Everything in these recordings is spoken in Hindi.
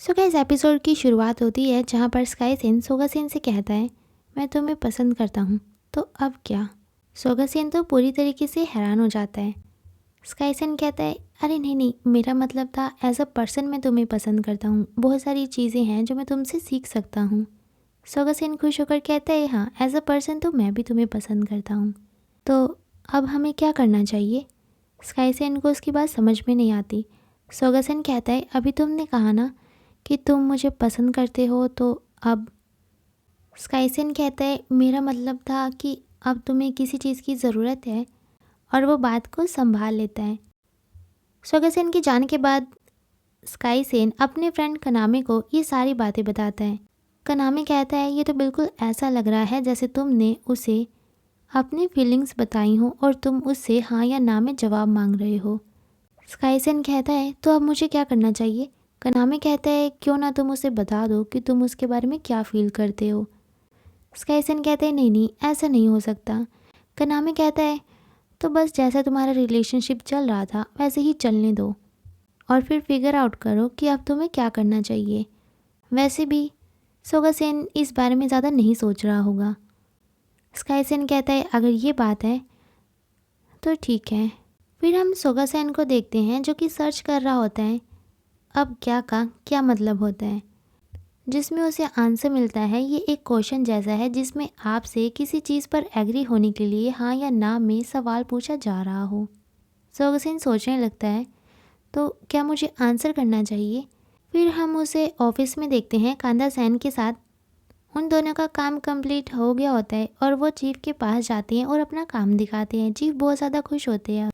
सो गाइस एपिसोड की शुरुआत होती है जहाँ पर स्काई सेन सोगा सेन से कहता है मैं तुम्हें पसंद करता हूँ। तो अब क्या? सोगा सेन तो पूरी तरीके से हैरान हो जाता है। स्काई सेन कहता है अरे नहीं नहीं, मेरा मतलब था एज अ पर्सन मैं तुम्हें पसंद करता हूँ, बहुत सारी चीज़ें हैं जो मैं तुमसे सीख सकता हूँ। सोगा सेन खुश होकर कहता है हाँ, एज अ पर्सन तो मैं भी तुम्हें पसंद करता हूँ। तो अब हमें क्या करना चाहिए? स्काई सेन को उसकी बात समझ में नहीं आती। सोगा सेन कहता है अभी तुमने कहा ना कि तुम मुझे पसंद करते हो, तो अब? स्काईसेन कहता है मेरा मतलब था कि अब तुम्हें किसी चीज़ की ज़रूरत है, और वो बात को संभाल लेता है। सोगासेन के जाने के बाद स्काईसेन अपने फ्रेंड कनामे को ये सारी बातें बताता है। कनामे कहता है ये तो बिल्कुल ऐसा लग रहा है जैसे तुमने उसे अपनी फीलिंग्स बताई हो और तुम उससे हाँ या ना में जवाब मांग रहे हो। स्काईसेन कहता है तो अब मुझे क्या करना चाहिए? कनामे कहता है क्यों ना तुम उसे बता दो कि तुम उसके बारे में क्या फील करते हो। स्काईसेन कहते हैं नहीं नहीं, ऐसा नहीं हो सकता। कनामे कहता है तो बस जैसा तुम्हारा रिलेशनशिप चल रहा था वैसे ही चलने दो, और फिर फिगर आउट करो कि अब तुम्हें क्या करना चाहिए। वैसे भी सोगासेन इस बारे में ज़्यादा नहीं सोच रहा होगा। स्काईसेन कहता है अगर ये बात है तो ठीक है। फिर हम सोगासेन को देखते हैं जो कि सर्च कर रहा होता है अब क्या का क्या मतलब होता है, जिसमें उसे आंसर मिलता है ये एक क्वेश्चन जैसा है जिसमें आपसे किसी चीज़ पर एग्री होने के लिए हाँ या ना में सवाल पूछा जा रहा हो। सोगसेन सोचने लगता है तो क्या मुझे आंसर करना चाहिए? फिर हम उसे ऑफिस में देखते हैं कांदा सैन के साथ। उन दोनों का काम कंप्लीट हो गया होता है और वो चीफ के पास जाते हैं और अपना काम दिखाते हैं। चीफ बहुत ज़्यादा खुश होते हैं।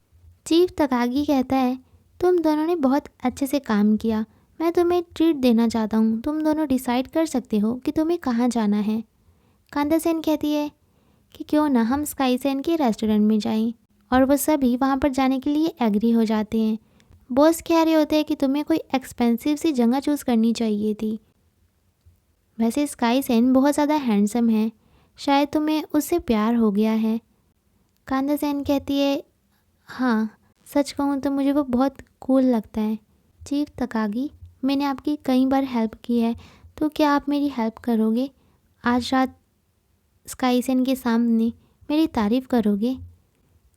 चीफ तकागी कहता है तुम दोनों ने बहुत अच्छे से काम किया, मैं तुम्हें ट्रीट देना चाहता हूँ, तुम दोनों डिसाइड कर सकते हो कि तुम्हें कहाँ जाना है। कांदा सेन कहती है कि क्यों ना हम स्काई सेन के रेस्टोरेंट में जाएं, और वो सभी वहाँ पर जाने के लिए एग्री हो जाते हैं। बॉस कह रहे होते हैं कि तुम्हें कोई एक्सपेंसिव सी जगह चूज़ करनी चाहिए थी। वैसे स्काई सेन बहुत ज़्यादा हैंडसम है, शायद तुम्हें उससे प्यार हो गया है। कांदा सेन कहती है हाँ, सच कहूँ तो मुझे वो बहुत कूल लगता है। चीफ तकागी, मैंने आपकी कई बार हेल्प की है, तो क्या आप मेरी हेल्प करोगे? आज रात स्काईसेन के सामने मेरी तारीफ़ करोगे?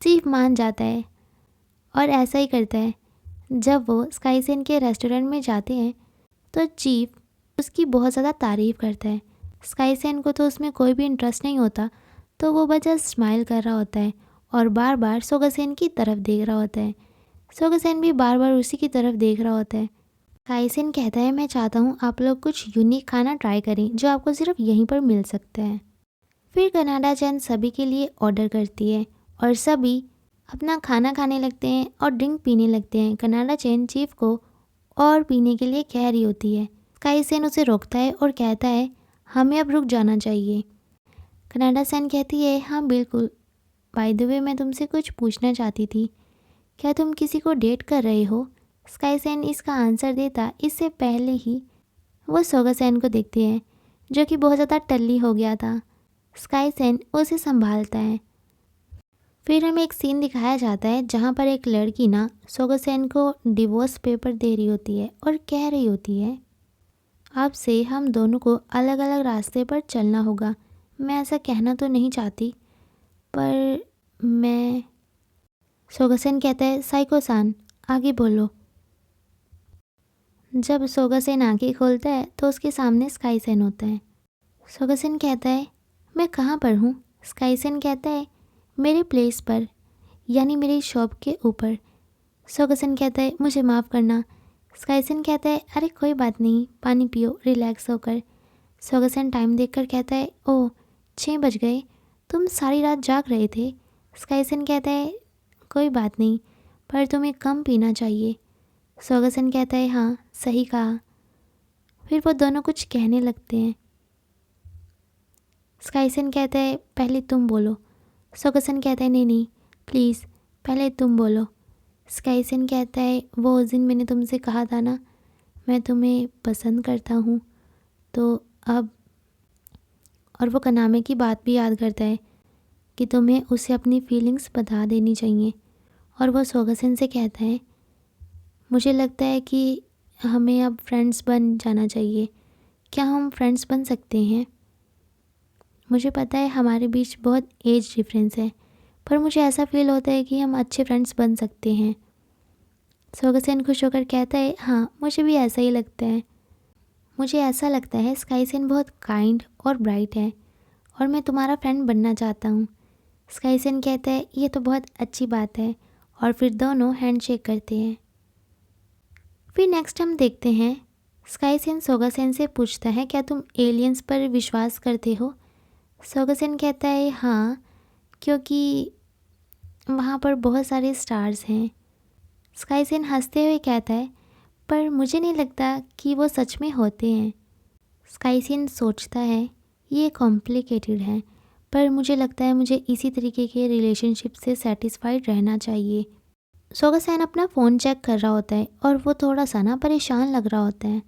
चीफ मान जाता है और ऐसा ही करता है। जब वो स्काईसेन के रेस्टोरेंट में जाते हैं तो चीफ उसकी बहुत ज़्यादा तारीफ़ करता है। स्काईसेन को तो उसमें कोई भी इंटरेस्ट नहीं होता, तो वो बस स्माइल कर रहा होता है और बार बार सोगासेन की तरफ देख रहा होता है। सोगासेन भी बार बार उसी की तरफ देख रहा होता है। काइसेन कहता है मैं चाहता हूँ आप लोग कुछ यूनिक खाना ट्राई करें जो आपको सिर्फ यहीं पर मिल सकता है। फिर कनाडा चैन सभी के लिए ऑर्डर करती है और सभी अपना खाना खाने लगते हैं और ड्रिंक पीने लगते हैं। कनाडा चैन चीफ को और पीने के लिए कह रही होती है। काइसेन उसे रोकता है और कहता है हमें अब रुक जाना चाहिए। कनाडा चैन कहती है हाँ बिल्कुल, बाय द वे मैं तुमसे कुछ पूछना चाहती थी, क्या तुम किसी को डेट कर रहे हो? स्काईसेन इसका आंसर देता इससे पहले ही वो सोगासेन को देखते हैं जो कि बहुत ज़्यादा टल्ली हो गया था। स्काईसेन उसे संभालता है। फिर हमें एक सीन दिखाया जाता है जहाँ पर एक लड़की ना सोगासेन को डिवोर्स पेपर दे रही होती है और कह रही होती है अब से हम दोनों को अलग अलग रास्ते पर चलना होगा। मैं ऐसा कहना तो नहीं चाहती, पर मैं। सोगासेन कहता है साइको-सान आगे बोलो। जब सोगासेन आंखें खोलता है तो उसके सामने स्काईसेन होता है। सोगासेन कहता है मैं कहाँ पर हूँ? स्काईसेन कहता है मेरे प्लेस पर, यानी मेरी शॉप के ऊपर। सोगासेन कहता है मुझे माफ़ करना। स्काईसेन कहता है अरे कोई बात नहीं, पानी पियो रिलैक्स होकर। सोगासेन टाइम देखकर कहता है ओह 6 बज गए, तुम सारी रात जाग रहे थे। स्काईसेन कहता है कोई बात नहीं, पर तुम्हें कम पीना चाहिए। सोगासेन कहता है हाँ सही कहा। फिर वो दोनों कुछ कहने लगते हैं। स्काईसेन कहता है पहले तुम बोलो। सोगासेन कहता है नहीं नहीं प्लीज़ पहले तुम बोलो। स्काईसेन कहता है वो उस दिन मैंने तुमसे कहा था ना मैं तुम्हें पसंद करता हूँ, तो अब। और वो कनामे की बात भी याद करता है कि तुम्हें उसे अपनी फीलिंग्स बता देनी चाहिए। और वो सोगासेन से कहता है मुझे लगता है कि हमें अब फ्रेंड्स बन जाना चाहिए। क्या हम फ्रेंड्स बन सकते हैं? मुझे पता है हमारे बीच बहुत एज डिफरेंस है, पर मुझे ऐसा फील होता है कि हम अच्छे फ्रेंड्स बन सकते हैं। सोगसेन खुश होकर कहता है, हाँ मुझे भी ऐसा ही लगता है। मुझे ऐसा लगता है स्काईसेन बहुत काइंड और ब्राइट है और मैं तुम्हारा फ्रेंड बनना चाहता हूँ। स्काईसेन कहता है, ये तो बहुत अच्छी बात है, और फिर दोनों हैंडशेक करते हैं। फिर नेक्स्ट हम देखते हैं स्काईसेन सोगासेन से पूछता है, क्या तुम एलियंस पर विश्वास करते हो? सोगासेन कहता है, हाँ, क्योंकि वहाँ पर बहुत सारे स्टार्स हैं। स्काईसेन हंसते हुए कहता है, पर मुझे नहीं लगता कि वो सच में होते हैं। स्काईसेन सोचता है, ये कॉम्प्लिकेटेड है, पर मुझे लगता है मुझे इसी तरीके के रिलेशनशिप से सेटिस्फाइड रहना चाहिए। सोगासेन अपना फ़ोन चेक कर रहा होता है और वो थोड़ा सा ना परेशान लग रहा होता है,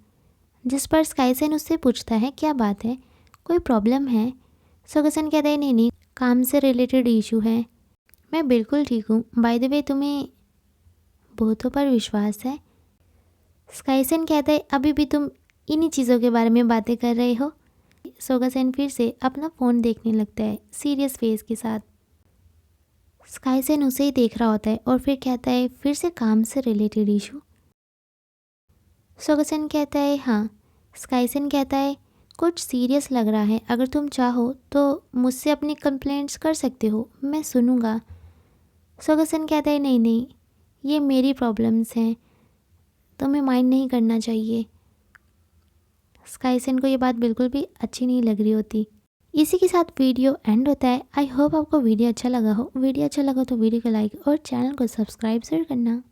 जिस पर स्काईसेन उससे पूछता है, क्या बात है, कोई प्रॉब्लम है? सोगासेन कहता है, नहीं नहीं, काम से रिलेटेड इशू है, मैं बिल्कुल ठीक हूँ। बाय द वे, तुम्हें भूतों पर विश्वास है? स्काईसेन कहता है, अभी भी तुम इन्हीं चीज़ों के बारे में बातें कर रहे हो? सोगासेन फिर से अपना फ़ोन देखने लगता है सीरियस फेस के साथ। स्काईसेन उसे ही देख रहा होता है और फिर कहता है, फिर से काम से रिलेटेड इशू? सोगासेन कहता है, हाँ। स्काईसेन कहता है, कुछ सीरियस लग रहा है, अगर तुम चाहो तो मुझसे अपनी कंप्लेंट्स कर सकते हो, मैं सुनूंगा। सोगासेन कहता है, नहीं नहीं, ये मेरी प्रॉब्लम्स हैं, तुम्हें माइंड नहीं करना चाहिए। स्काईसेन को ये बात बिल्कुल भी अच्छी नहीं लग रही होती। इसी के साथ वीडियो एंड होता है। आई होप आपको वीडियो अच्छा लगा हो। वीडियो अच्छा लगा तो वीडियो को लाइक और चैनल को सब्सक्राइब जरूर करना।